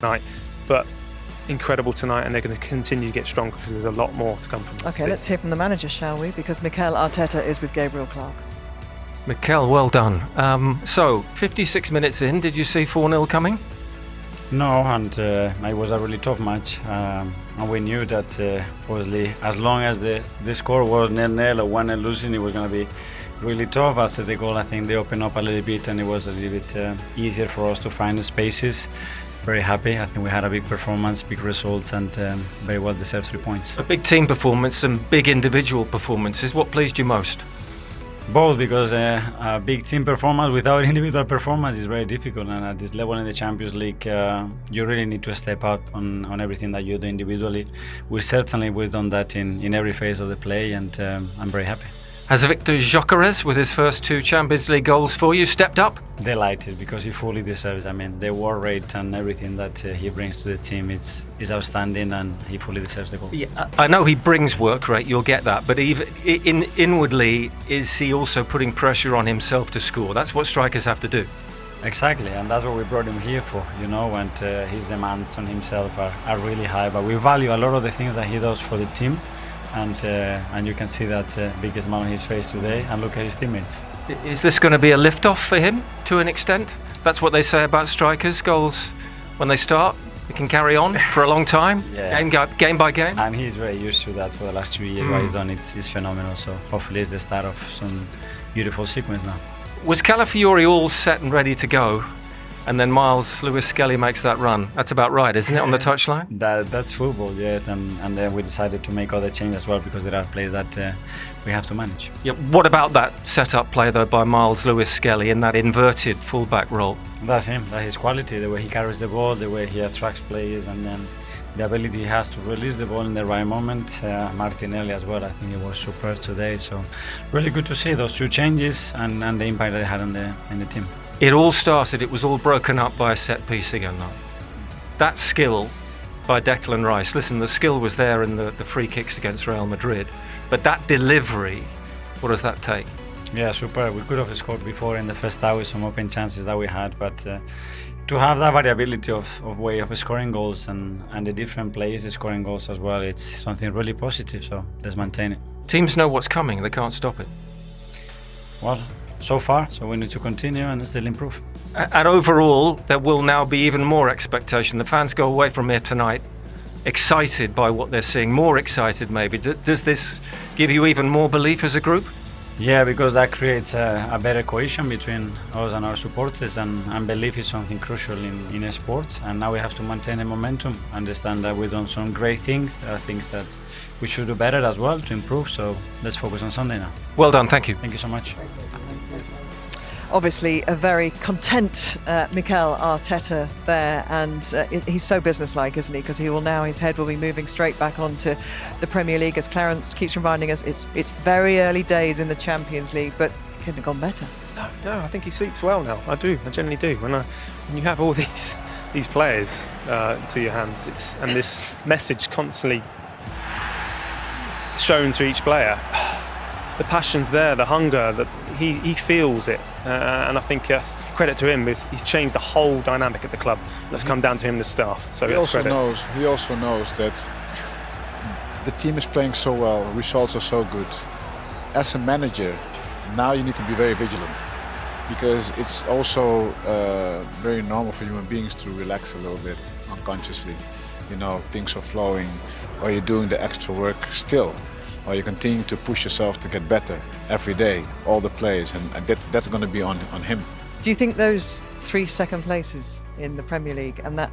Night, but incredible tonight, and they're going to continue to get stronger because there's a lot more to come from this. Okay, let's hear from the manager, shall we? Because Mikel Arteta is with Gabriel Clark. Mikel, well done. So, 56 minutes in, did you see 4-0 coming? No, and it was a really tough match. And we knew that, obviously, as long as the score was 0-0 or 1-0 losing, it was going to be really tough. After the goal, I think they opened up a little bit, and it was a little bit easier for us to find the spaces. Very happy. I think we had a big performance, big results, and very well deserved 3 points. A big team performance and big individual performances. What pleased you most? Both, because a big team performance without individual performance is very difficult, and at this level in the Champions League, you really need to step up on everything that you do individually. We've done that in every phase of the play, and I'm very happy. Has Viktor Gyökeres, with his first 2 Champions League goals for you, stepped up? Delighted, because he fully deserves. I mean, the war rate and everything that he brings to the team is outstanding, and he fully deserves the goal. Yeah, I know he brings work rate, you'll get that, but even inwardly, is he also putting pressure on himself to score? That's what strikers have to do. Exactly, and that's what we brought him here for, and his demands on himself are really high, but we value a lot of the things that he does for the team. And you can see that biggest smile on his face today, and look at his teammates. Is this going to be a lift-off for him to an extent? That's what they say about strikers. Goals, when they start, they can carry on for a long time, yeah. game by game. And he's very used to that for the last 2 years. What he's done, it's phenomenal. So hopefully it's the start of some beautiful sequence now. Was Calafiori all set and ready to go? And then Miles Lewis-Skelly makes that run. That's about right, isn't it, on the touchline? That's football, yeah. And then we decided to make other changes as well, because there are players that we have to manage. Yeah. What about that set-up play, though, by Miles Lewis-Skelly in that inverted fullback role? That's him. That's his quality, the way he carries the ball, the way he attracts players, and then the ability he has to release the ball in the right moment. Martinelli as well, I think he was superb today. So really good to see those 2 changes and the impact that they had in the team. It all started, it was all broken up by a set piece again, though. That skill by Declan Rice, listen, the skill was there in the free kicks against Real Madrid, but that delivery, what does that take? Yeah, super. We could have scored before in the first hour with some open chances that we had, but to have that variability of way of scoring goals and the different players scoring goals as well, it's something really positive, so let's maintain it. Teams know what's coming, they can't stop it. Well, so far, so we need to continue and still improve. And overall, there will now be even more expectation. The fans go away from here tonight excited by what they're seeing, more excited maybe. Does this give you even more belief as a group? Yeah, because that creates a better cohesion between us and our supporters, and belief is something crucial in sports. And now we have to maintain the momentum, understand that we've done some great things. There are things that we should do better as well to improve, so let's focus on Sunday now. Well done, thank you. Thank you so much. Obviously a very content Mikel Arteta there, and he's so businesslike, isn't he? Because his head will be moving straight back onto the Premier League. As Clarence keeps reminding us, it's very early days in the Champions League, but it couldn't have gone better. No, I think he sleeps well now. I genuinely do. When you have all these players to your hands, and this message constantly shown to each player, the passion's there, the hunger, that he feels it, and I think credit to him, because he's changed the whole dynamic at the club. Let's come down to him, the staff. So he also knows that the team is playing so well, results are so good. As a manager, now you need to be very vigilant, because it's also very normal for human beings to relax a little bit unconsciously. Things are flowing, or you're doing the extra work still, or you continue to push yourself to get better every day, all the players, and that's going to be on him. Do you think those 3 second places in the Premier League and that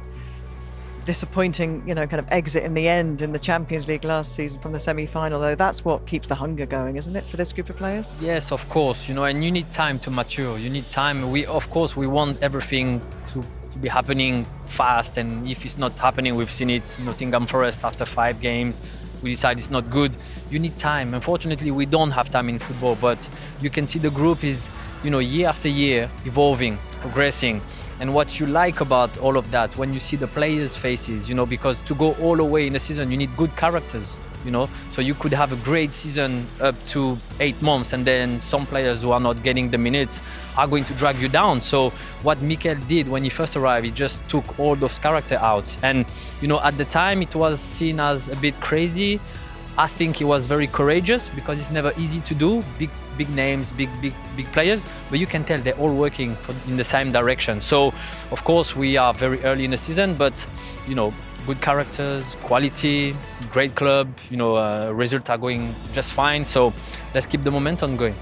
disappointing, kind of exit in the end in the Champions League last season from the semi-final, though, that's what keeps the hunger going, isn't it, for this group of players? Yes, of course, and you need time to mature. You need time. We want everything to be happening fast, and if it's not happening, we've seen it, Nottingham Forest after 5 games, we decide it's not good. You need time. Unfortunately, we don't have time in football, but you can see the group is, year after year, evolving, progressing. And what you like about all of that, when you see the players' faces, because to go all the way in a season, you need good characters. you know. So you could have a great season up to 8 months, and then some players who are not getting the minutes are going to drag you down. So what Mikel did when he first arrived, he just took all those characters out. And, you know, at the time it was seen as a bit crazy. I think he was very courageous, because it's never easy to do. Big names, big players, but you can tell they're all working in the same direction. So, of course, we are very early in the season, but, you know, good characters, quality, great club, you know, results are going just fine. So let's keep the momentum going.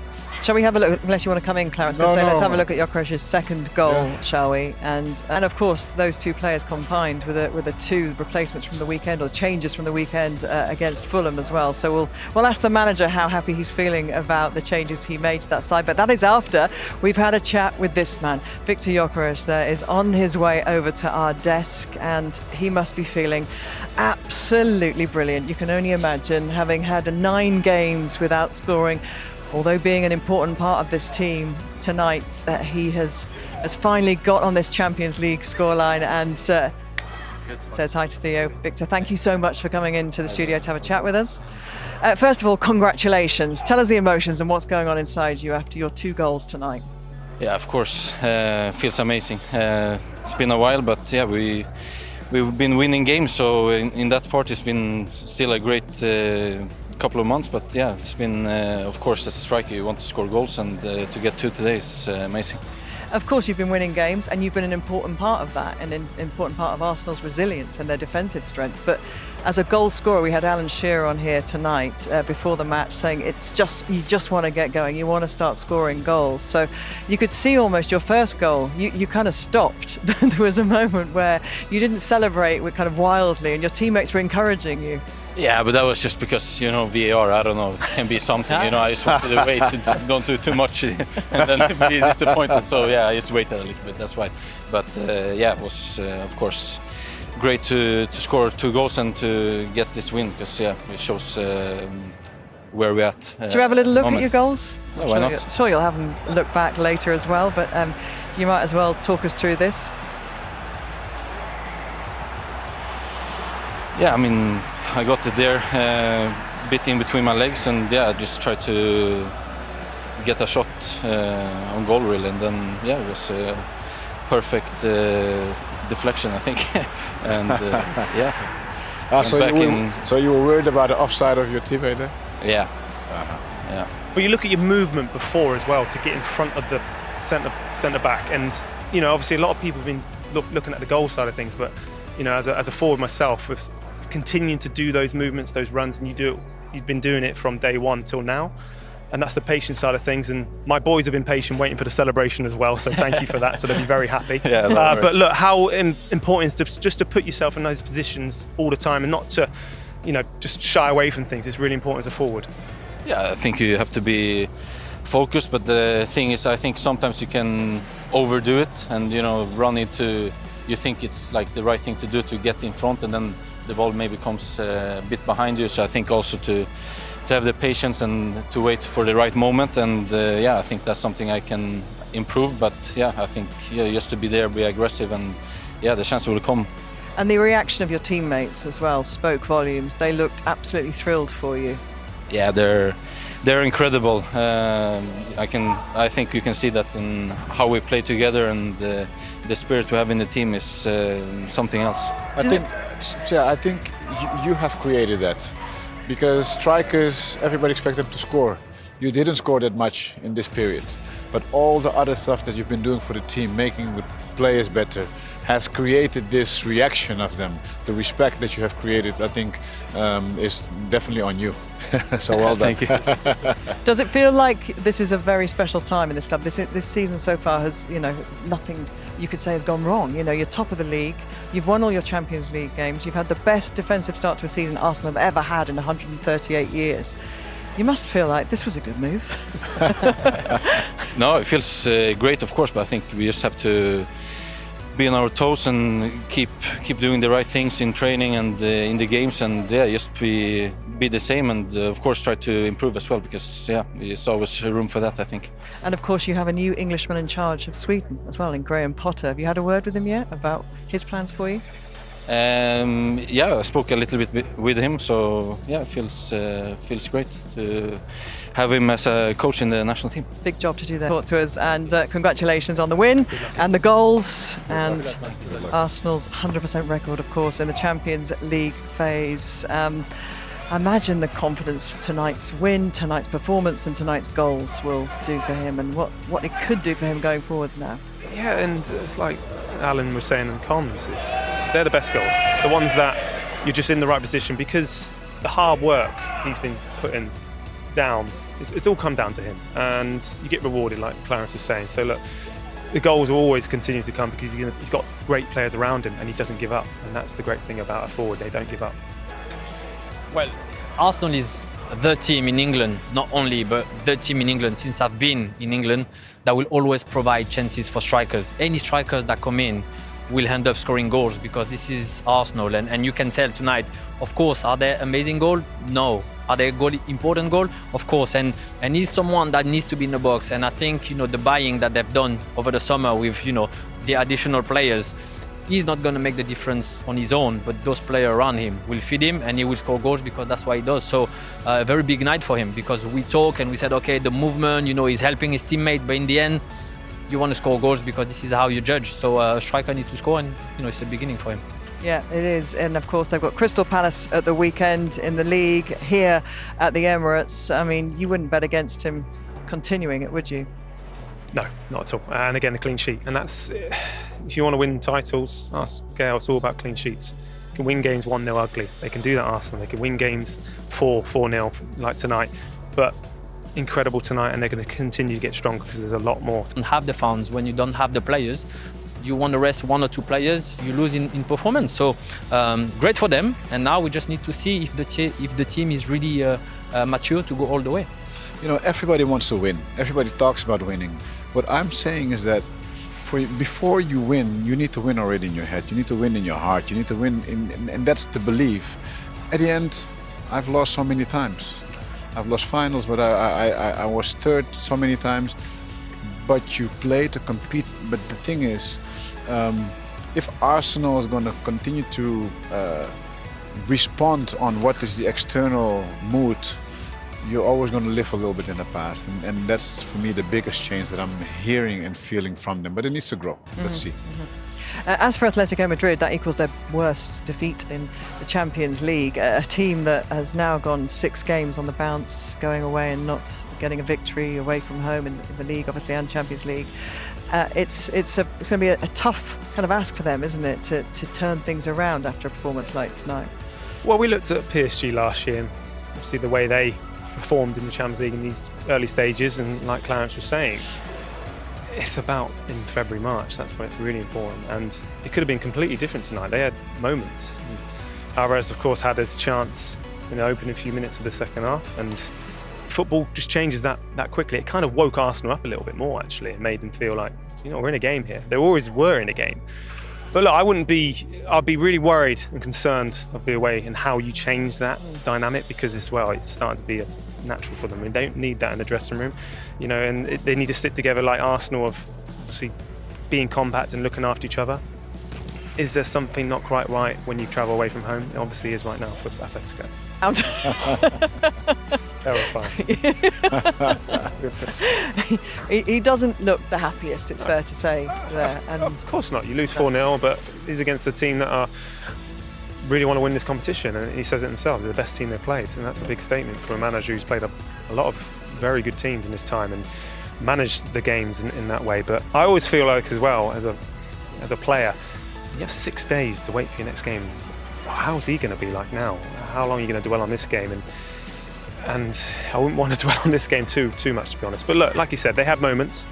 Shall we have a look, unless you want to come in, Clarence? No, Let's no. have a look at Gyokeres' second goal, Yeah. shall we? And of course, those two players combined with the two replacements from the weekend, or changes from the weekend against Fulham as well. So we'll ask the manager how happy he's feeling about the changes he made to that side. But that is after we've had a chat with this man. Viktor Gyökeres there is on his way over to our desk, and he must be feeling absolutely brilliant. You can only imagine, having had 9 games without scoring. Although being an important part of this team tonight, he has finally got on this Champions League scoreline and says hi to Theo. Viktor, thank you so much for coming into the studio to have a chat with us. First of all, congratulations. Tell us the emotions and what's going on inside you after your 2 goals tonight. Yeah, of course, feels amazing. It's been a while, but yeah, we've been winning games, so in that part it's been still a great couple of months, but yeah, it's been of course, as a striker you want to score goals, and to get 2 today is amazing. Of course, you've been winning games, and you've been an important part of that, and an important part of Arsenal's resilience and their defensive strength. But as a goal scorer, we had Alan Shearer on here tonight before the match saying you just want to get going, you want to start scoring goals. So you could see almost your first goal, you kind of stopped. There was a moment where you didn't celebrate with kind of wildly, and your teammates were encouraging you. Yeah, but that was just because, you know, VAR, I don't know, it can be something, you know, I just wanted to wait to don't do too much and then be disappointed. So yeah, I just waited a little bit, that's why. But yeah, it was of course great to score 2 goals and to get this win, because yeah, it shows where we're at. Should we have a little look at your goals? Yeah, why not? Sure, you'll have them look back later as well, but you might as well talk us through this. Yeah, I mean, I got it there, bit in between my legs, and yeah, I just tried to get a shot on goal really, and then yeah, it was a perfect deflection, I think, and yeah. So you were worried about the offside of your teammate there? Yeah. Yeah. But you look at your movement before as well to get in front of the centre back, and you know, obviously a lot of people have been looking at the goal side of things, but you know, as a forward myself, with continuing to do those movements, those runs, and you've been doing it from day one till now, and that's the patience side of things. And my boys have been patient waiting for the celebration as well, so thank you for that. So they'll be very happy. Yeah, but look, how important is just to put yourself in those positions all the time and not to, you know, just shy away from things. It's really important as a forward. Yeah, I think you have to be focused, but the thing is, I think sometimes you can overdo it and, you know, run into, you think it's like the right thing to do to get in front, and then the ball maybe comes a bit behind you. So I think also to have the patience and to wait for the right moment, and yeah, I think that's something I can improve. But yeah, I think just to be there, be aggressive, and yeah, the chance will come. And the reaction of your teammates as well spoke volumes. They looked absolutely thrilled for you. Yeah, they're incredible. I think you can see that in how we play together, and the spirit we have in the team is something else. I think you have created that, because strikers, everybody expects them to score. You didn't score that much in this period, but all the other stuff that you've been doing for the team, making the players better, has created this reaction of them. The respect that you have created, I think, is definitely on you. So well done. Thank you. Does it feel like this is a very special time in this club? This season so far has, you know, nothing you could say has gone wrong. You know, you're top of the league, you've won all your Champions League games, you've had the best defensive start to a season Arsenal have ever had in 138 years. You must feel like this was a good move. No, it feels great, of course, but I think we just have to be on our toes and keep doing the right things in training and in the games, and yeah, just be the same, and of course try to improve as well, because yeah, there's always room for that, I think. And of course you have a new Englishman in charge of Sweden as well, in Graham Potter. Have you had a word with him yet about his plans for you? Yeah, I spoke a little bit with him, so yeah, it feels great to have him as a coach in the national team. Big job to do there. Talk to us, and congratulations on the win and the goals and Arsenal's 100% record, of course, in the Champions League phase. I imagine the confidence tonight's win, tonight's performance and tonight's goals will do for him, and what it could do for him going forwards now. Yeah, and it's like Alan was saying in comms, they're the best goals. The ones that you're just in the right position, because the hard work he's been putting down, it's all come down to him, and you get rewarded, like Clarence was saying. So look, the goals will always continue to come because he's got great players around him and he doesn't give up, and that's the great thing about a forward, they don't give up. Well, Arsenal is the team in England, not only, but the team in England since I've been in England that will always provide chances for strikers. Any strikers that come in will end up scoring goals because this is Arsenal, and you can tell tonight, of course, are there amazing goals? No. Are there important goals? Of course, and he's someone that needs to be in the box, and I think, the buying that they've done over the summer with, the additional players, he's not going to make the difference on his own, but those players around him will feed him and he will score goals because that's what he does. So a very big night for him, because we talk and we said, okay, the movement, he's helping his teammate, but in the end, you want to score goals because this is how you judge. So a striker needs to score, and it's the beginning for him. Yeah, it is. And of course, they've got Crystal Palace at the weekend in the league here at the Emirates. I mean, you wouldn't bet against him continuing it, would you? No, not at all. And again, the clean sheet. And that's, if you want to win titles, ask Gail, it's all about clean sheets. You can win games 1-0 ugly. They can do that, Arsenal. They can win games 4-0 like tonight. But incredible tonight, and they're going to continue to get stronger because there's a lot more. And have the funds when you don't have the players. You want to rest one or two players, you lose in performance. So great for them. And now we just need to see if the team is really mature to go all the way. Everybody wants to win. Everybody talks about winning. What I'm saying is that before you win, you need to win already in your head. You need to win in your heart. You need to win, and that's the belief. At the end, I've lost so many times. I've lost finals, but I was third so many times. But you play to compete. But the thing is, if Arsenal is going to continue to respond on what is the external mood, you're always going to live a little bit in the past, and that's for me the biggest change that I'm hearing and feeling from them, but it needs to grow. Let's see. As for Atletico Madrid, that equals their worst defeat in the Champions League, a team that has now gone 6 games on the bounce, going away and not getting a victory away from home in the league, obviously, and Champions League. It's going to be a tough kind of ask for them, isn't it, to turn things around after a performance like tonight? Well, we looked at PSG last year, and obviously the way they performed in the Champions League in these early stages, and like Clarence was saying, it's about in February, March, that's when it's really important, and it could have been completely different tonight. They had moments. Alvarez, of course, had his chance in the opening few minutes of the second half, and football just changes that quickly. It kind of woke Arsenal up a little bit more, actually. It made them feel like, we're in a game here. They always were in a game. But look, I'd be really worried and concerned of the way and how you change that dynamic, because as well, it's starting to be natural for them. They don't need that in the dressing room, and they need to sit together like Arsenal, of obviously being compact and looking after each other. Is there something not quite right when you travel away from home? It obviously is right now for Atletico. Terrifying. He doesn't look the happiest, it's fair to say there. And of course not. You lose 4-0, but he's against a team that really want to win this competition, and he says it himself, they're the best team they've played, and that's a big statement for a manager who's played a lot of very good teams in his time and managed the games in that way. But I always feel like, as well, as a player, you have 6 days to wait for your next game. How's he going to be like now? How long are you going to dwell on this game? And I wouldn't want to dwell on this game too much, to be honest. But look, like you said, they have moments,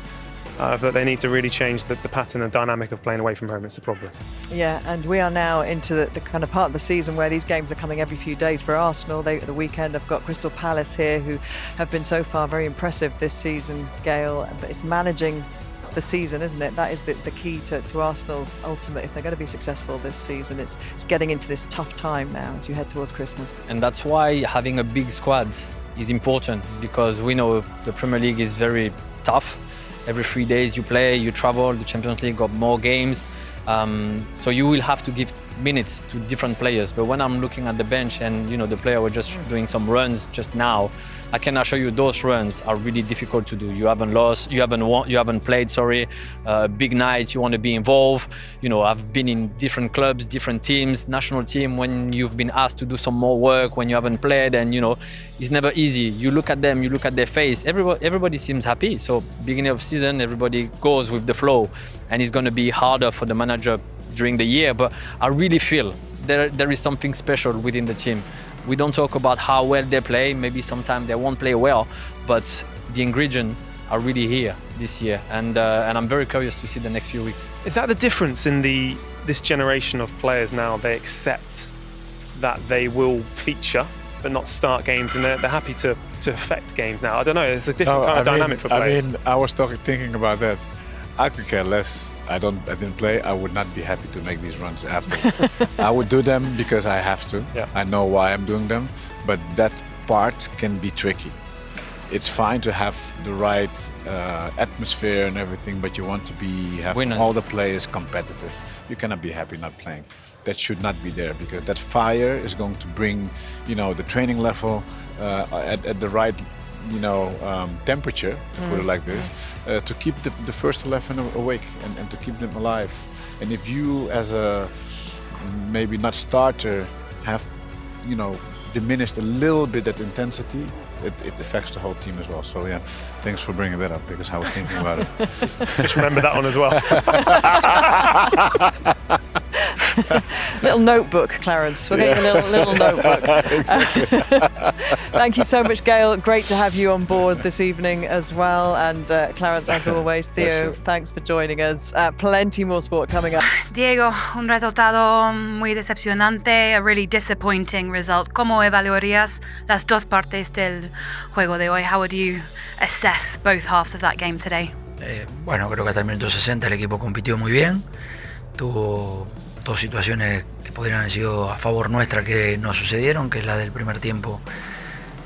but they need to really change the pattern and dynamic of playing away from home. It's a problem. Yeah, and we are now into the kind of part of the season where these games are coming every few days for Arsenal. At the weekend, I've got Crystal Palace here, who have been so far very impressive this season, Gail. But it's managing the season, isn't it? That is the key to Arsenal's ultimate. If they're going to be successful this season, it's getting into this tough time now as you head towards Christmas. And that's why having a big squad is important, because we know the Premier League is very tough. Every 3 days you play, you travel, the Champions League got more games. So you will have to give minutes to different players. But when I'm looking at the bench and the player were just doing some runs just now, I can assure you those runs are really difficult to do. You haven't lost, you haven't won, you haven't played. Big nights, you want to be involved. I've been in different clubs, different teams, national team. When you've been asked to do some more work, when you haven't played, and it's never easy. You look at them, you look at their face. Everybody seems happy. So beginning of season, everybody goes with the flow, and it's going to be harder for the manager during the year. But I really feel there is something special within the team. We don't talk about how well they play. Maybe sometimes they won't play well, but the ingredients are really here this year, and I'm very curious to see the next few weeks. Is that the difference in this generation of players now? They accept that they will feature but not start games, and they're happy to affect games now. I don't know. It's a different kind of dynamic for players. I was thinking about that. I could care less. I didn't play. I would not be happy to make these runs after. I would do them because I have to. Yeah. I know why I'm doing them, but that part can be tricky. It's fine to have the right atmosphere and everything, but you want to have winners. All the players competitive. You cannot be happy not playing. That should not be there, because that fire is going to bring, the training level at the right, temperature, to put it like this, to keep the first 11 awake and to keep them alive. And if you, as a maybe not starter, have, diminished a little bit that intensity, it affects the whole team as well. So yeah, thanks for bringing that up, because I was thinking about it. Just remember that one as well. Little notebook, Clarence. We're getting a little notebook. Thank you so much, Gail. Great to have you on board this evening as well. And Clarence, as always, Theo, thanks for joining us. Plenty more sport coming up. Diego, un resultado muy decepcionante, a really disappointing result. ¿Cómo evaluarías las dos partes del juego de hoy? How would you assess both halves of that game today? Bueno, creo que hasta el minuto 60 el equipo compitió muy bien. Tuvo dos situaciones que podrían haber sido a favor nuestra que no sucedieron, que es la del primer tiempo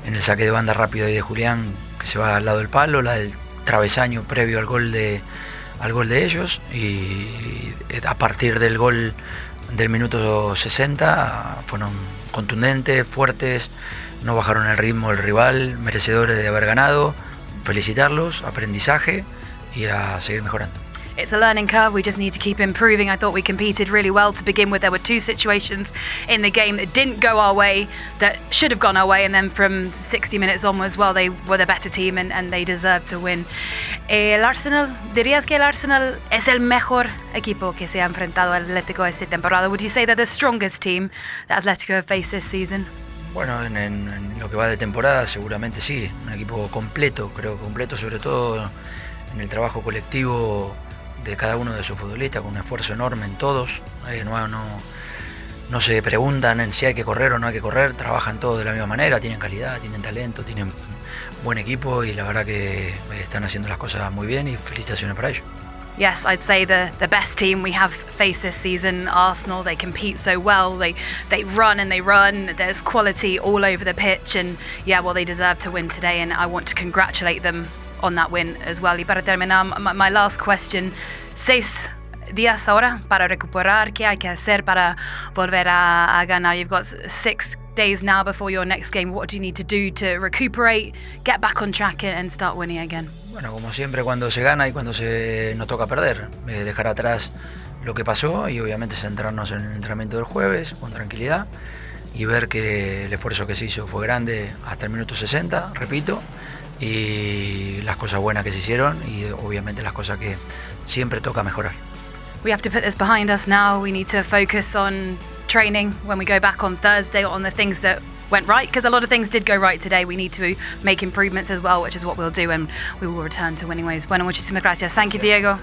en el saque de banda rápido de Julián, que se va al lado del palo, la del travesaño previo al gol de ellos, y a partir del gol del minuto 60 fueron contundentes, fuertes, no bajaron el ritmo del rival, merecedores de haber ganado. Felicitarlos, aprendizaje y a seguir mejorando. It's a learning curve. We just need to keep improving. I thought we competed really well to begin with. There were two situations in the game that didn't go our way, that should have gone our way, and then from 60 minutes onwards, well, they were the better team and they deserved to win. El Arsenal, ¿dirías que el Arsenal es el mejor equipo que se ha enfrentado al Atletico esta temporada? Would you say they're the strongest team that Atletico have faced this season? Bueno, en lo que va de temporada seguramente sí. Un equipo completo, creo completo, sobre todo en el trabajo colectivo de cada uno de sus futbolistas, con un esfuerzo enorme en todos. No se preguntan en si hay que correr o no hay que correr, trabajan todos de la misma manera, tienen calidad, tienen talento, tienen buen equipo, y la verdad que están haciendo las cosas muy bien, y felicitaciones para ellos. Yes, I'd say the best team we have faced this season, Arsenal. They compete so well, they run and they run, there's quality all over the pitch, and yeah, well, they deserve to win today, and I want to congratulate them on that win as well. Y para terminar, my last question, 6 días ahora para recuperar, ¿qué hay que hacer para volver a ganar? You've got 6 days now before your next game. What do you need to do to recuperate, get back on track and start winning again? Bueno, como siempre, cuando se gana y cuando nos toca perder, dejar atrás lo que pasó y obviamente centrarnos en el entrenamiento del jueves con tranquilidad y ver que el esfuerzo que se hizo fue grande hasta el minuto 60, repito, y las cosas buenas que se hicieron y obviamente las cosas que siempre toca mejorar. We have to put this behind us now. We need to focus on training when we go back on Thursday, on the things that went right, because a lot of things did go right today. We need to make improvements as well, which is what we'll do, and we will return to winning ways. Bueno, muchísimas gracias. Thank you, Diego.